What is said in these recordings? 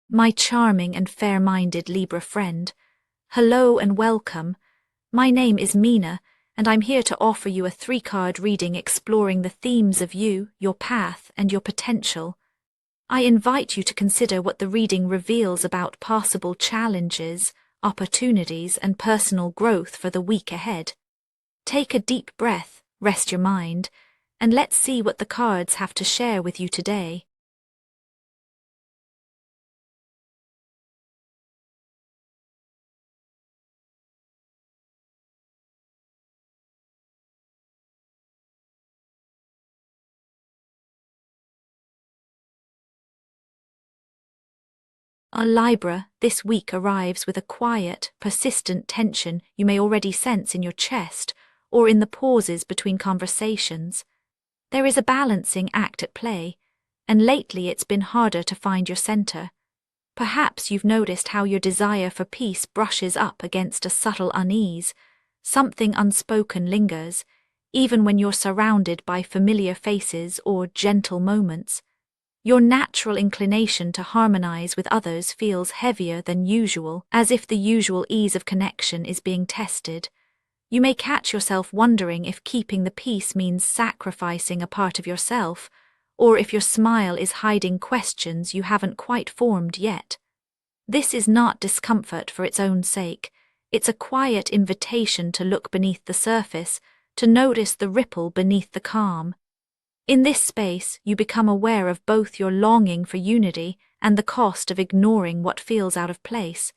My charming and fair-minded Libra friend, hello and welcome. My name is Mina, and I'm here to offer you a 3-card reading exploring the themes of you, your path, and your potential. I invite you to consider what the reading reveals about possible challenges, opportunities, and personal growth for the week ahead. Take a deep breath, rest your mind, and let's see what the cards have to share with you today. A Libra this week arrives with a quiet, persistent tension you may already sense in your chest or in the pauses between conversations. There is a balancing act at play, and lately it's been harder to find your center. Perhaps you've noticed how your desire for peace brushes up against a subtle unease. Something unspoken lingers, even when you're surrounded by familiar faces or gentle moments. Your natural inclination to harmonize with others feels heavier than usual, as if the usual ease of connection is being tested. You may catch yourself wondering if keeping the peace means sacrificing a part of yourself, or if your smile is hiding questions you haven't quite formed yet. This is not discomfort for its own sake. It's a quiet invitation to look beneath the surface, to notice the ripple beneath the calm. In this space, you become aware of both your longing for unity and the cost of ignoring what feels out of place.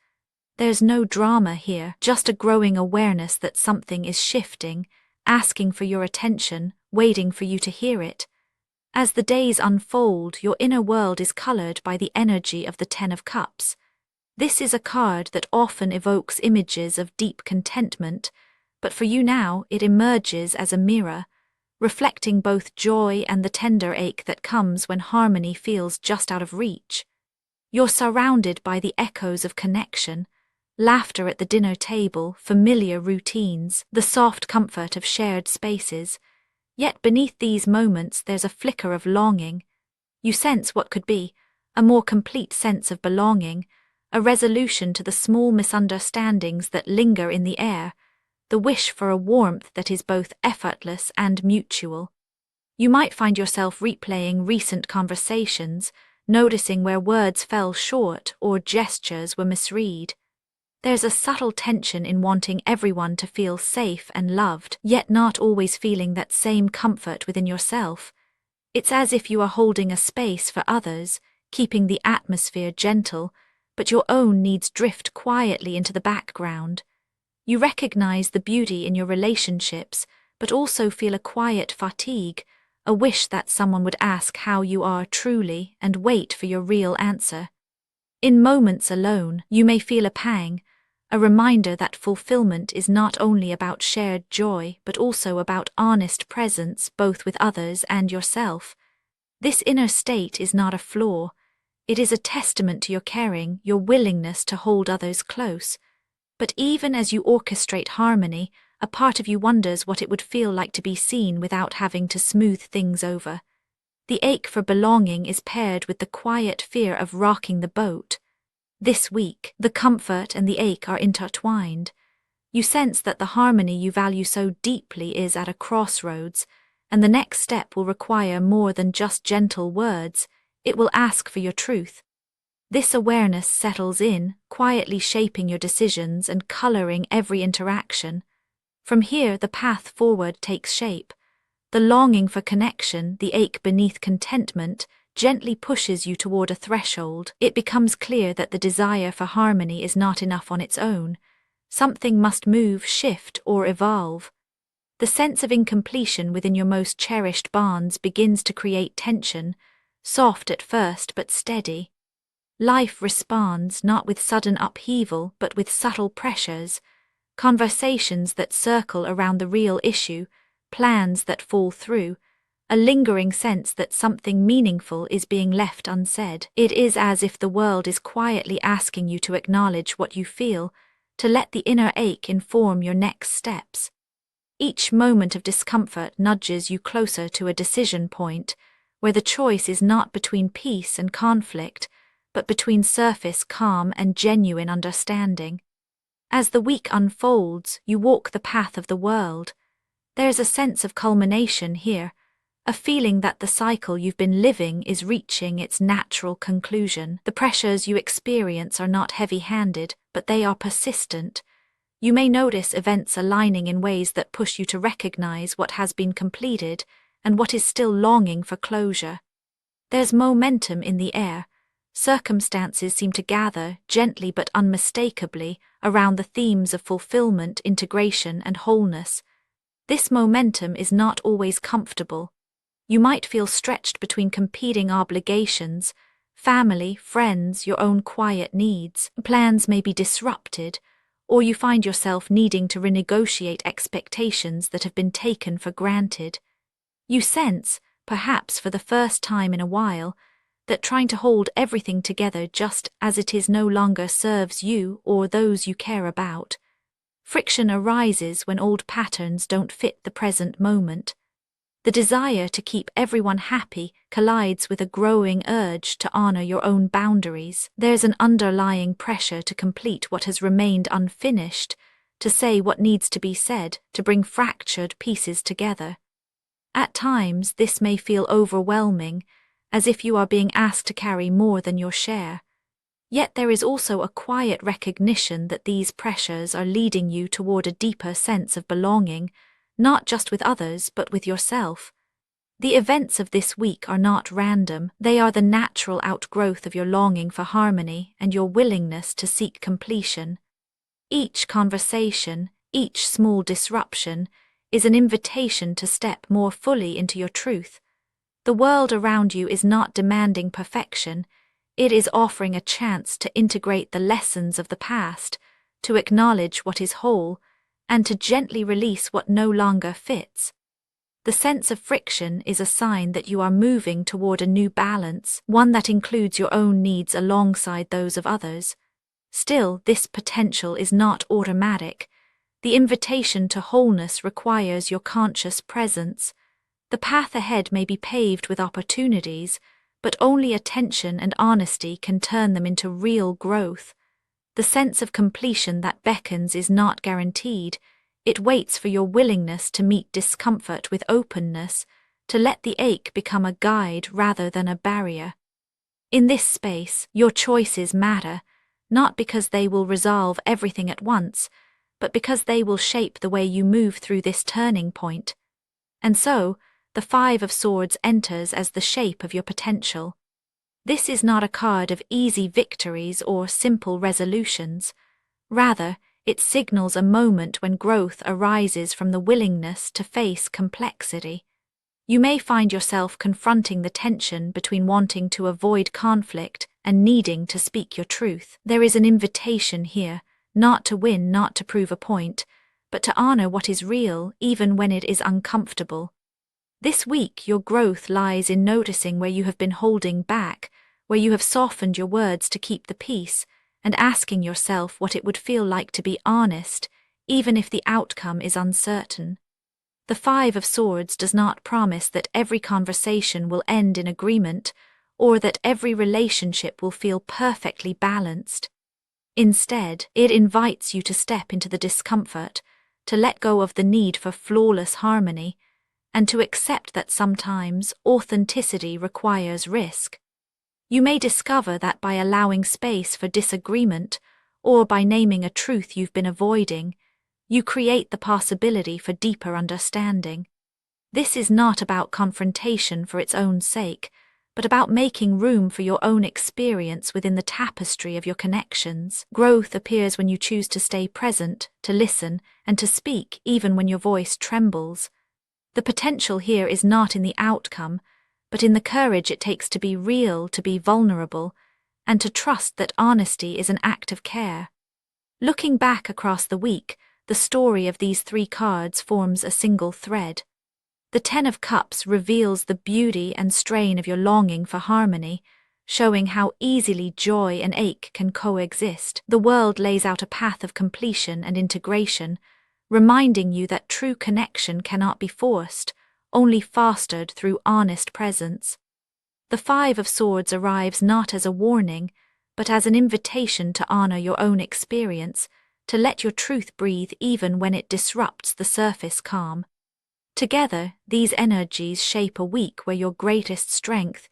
There's no drama here, just a growing awareness that something is shifting, asking for your attention, waiting for you to hear it. As the days unfold, your inner world is colored by the energy of the 10 of Cups. This is a card that often evokes images of deep contentment, but for you now it emerges as a mirror, reflecting both joy and the tender ache that comes when harmony feels just out of reach. You're surrounded by the echoes of connection, laughter at the dinner table, familiar routines, the soft comfort of shared spaces. Yet beneath these moments there's a flicker of longing. You sense what could be a more complete sense of belonging, a resolution to the small misunderstandings that linger in the air, the wish for a warmth that is both effortless and mutual. You might find yourself replaying recent conversations, noticing where words fell short or gestures were misread. There's a subtle tension in wanting everyone to feel safe and loved, yet not always feeling that same comfort within yourself. It's as if you are holding a space for others, keeping the atmosphere gentle, but your own needs drift quietly into the background. You recognize the beauty in your relationships, but also feel a quiet fatigue, a wish that someone would ask how you are truly and wait for your real answer. In moments alone, you may feel a pang, a reminder that fulfillment is not only about shared joy but also about honest presence both with others and yourself. This inner state is not a flaw. It is a testament to your caring, your willingness to hold others close. But even as you orchestrate harmony, a part of you wonders what it would feel like to be seen without having to smooth things over. The ache for belonging is paired with the quiet fear of rocking the boat. This week, the comfort and the ache are intertwined. You sense that the harmony you value so deeply is at a crossroads, and the next step will require more than just gentle words. It will ask for your truth. This awareness settles in, quietly shaping your decisions and coloring every interaction. From here, the path forward takes shape. The longing for connection, the ache beneath contentment, gently pushes you toward a threshold. It becomes clear that the desire for harmony is not enough on its own. Something must move, shift, or evolve. The sense of incompletion within your most cherished bonds begins to create tension, soft at first but steady. Life responds not with sudden upheaval but with subtle pressures, conversations that circle around the real issue, plans that fall through, a lingering sense that something meaningful is being left unsaid. It is as if the world is quietly asking you to acknowledge what you feel, to let the inner ache inform your next steps. Each moment of discomfort nudges you closer to a decision point, where the choice is not between peace and conflict, but between surface calm and genuine understanding. As the week unfolds, you walk the path of the world. There's a sense of culmination here, a feeling that the cycle you've been living is reaching its natural conclusion. The pressures you experience are not heavy-handed, but they are persistent. You may notice events aligning in ways that push you to recognize what has been completed and what is still longing for closure. There's momentum in the air. Circumstances seem to gather, gently but unmistakably, around the themes of fulfillment, integration, and wholeness. This momentum is not always comfortable. You might feel stretched between competing obligations, family, friends, your own quiet needs. Plans may be disrupted, or you find yourself needing to renegotiate expectations that have been taken for granted. You sense, perhaps for the first time in a while, that trying to hold everything together just as it is no longer serves you or those you care about. Friction arises when old patterns don't fit the present moment. The desire to keep everyone happy collides with a growing urge to honor your own boundaries. There's an underlying pressure to complete what has remained unfinished, to say what needs to be said, to bring fractured pieces together. At times, this may feel overwhelming, as if you are being asked to carry more than your share. Yet there is also a quiet recognition that these pressures are leading you toward a deeper sense of belonging, not just with others but with yourself. The events of this week are not random, they are the natural outgrowth of your longing for harmony and your willingness to seek completion. Each conversation, each small disruption, is an invitation to step more fully into your truth. The world around you is not demanding perfection, it is offering a chance to integrate the lessons of the past, to acknowledge what is whole, and to gently release what no longer fits. The sense of friction is a sign that you are moving toward a new balance, one that includes your own needs alongside those of others. Still, this potential is not automatic. The invitation to wholeness requires your conscious presence. The path ahead may be paved with opportunities, but only attention and honesty can turn them into real growth. The sense of completion that beckons is not guaranteed. It waits for your willingness to meet discomfort with openness, to let the ache become a guide rather than a barrier. In this space, your choices matter, not because they will resolve everything at once, but because they will shape the way you move through this turning point. And so, the Five of Swords enters as the shape of your potential. This is not a card of easy victories or simple resolutions. Rather, it signals a moment when growth arises from the willingness to face complexity. You may find yourself confronting the tension between wanting to avoid conflict and needing to speak your truth. There is an invitation here, not to win, not to prove a point, but to honor what is real even when it is uncomfortable. This week, your growth lies in noticing where you have been holding back, where you have softened your words to keep the peace, and asking yourself what it would feel like to be honest, even if the outcome is uncertain. The Five of Swords does not promise that every conversation will end in agreement, or that every relationship will feel perfectly balanced. Instead, it invites you to step into the discomfort, to let go of the need for flawless harmony, and to accept that sometimes authenticity requires risk. You may discover that by allowing space for disagreement, or by naming a truth you've been avoiding, you create the possibility for deeper understanding. This is not about confrontation for its own sake, but about making room for your own experience within the tapestry of your connections. Growth appears when you choose to stay present, to listen, and to speak even when your voice trembles. The potential here is not in the outcome, but in the courage it takes to be real, to be vulnerable, and to trust that honesty is an act of care. Looking back across the week, the story of these three cards forms a single thread. The Ten of Cups reveals the beauty and strain of your longing for harmony, showing how easily joy and ache can coexist. The world lays out a path of completion and integration, reminding you that true connection cannot be forced, only fostered through honest presence. The Five of Swords arrives not as a warning, but as an invitation to honor your own experience, to let your truth breathe even when it disrupts the surface calm. Together, these energies shape a week where your greatest strength,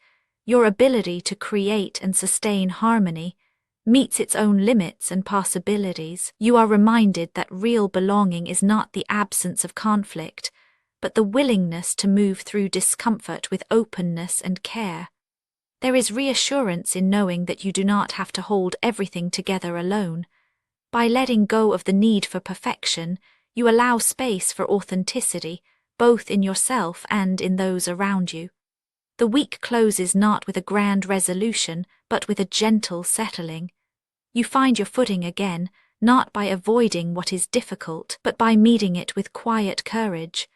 your ability to create and sustain harmony, meets its own limits and possibilities. You are reminded that real belonging is not the absence of conflict, but the willingness to move through discomfort with openness and care. There is reassurance in knowing that you do not have to hold everything together alone. By letting go of the need for perfection, you allow space for authenticity, both in yourself and in those around you. The week closes not with a grand resolution, but with a gentle settling. You find your footing again, not by avoiding what is difficult, but by meeting it with quiet courage.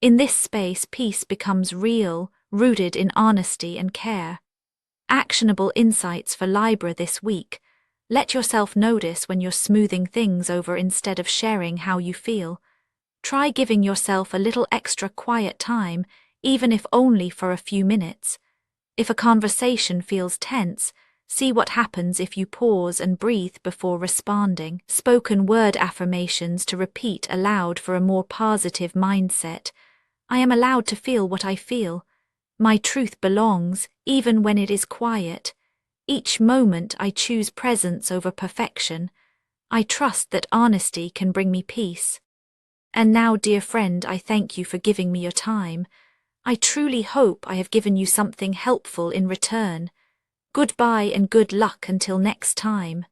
In this space, peace becomes real, rooted in honesty and care. Actionable insights for Libra this week. Let yourself notice when you're smoothing things over instead of sharing how you feel. Try giving yourself a little extra quiet time, even if only for a few minutes. If a conversation feels tense, see what happens if you pause and breathe before responding. Spoken word affirmations to repeat aloud for a more positive mindset. I am allowed to feel what I feel. My truth belongs, even when it is quiet. Each moment I choose presence over perfection. I trust that honesty can bring me peace. And now, dear friend, I thank you for giving me your time. I truly hope I have given you something helpful in return. Goodbye and good luck until next time.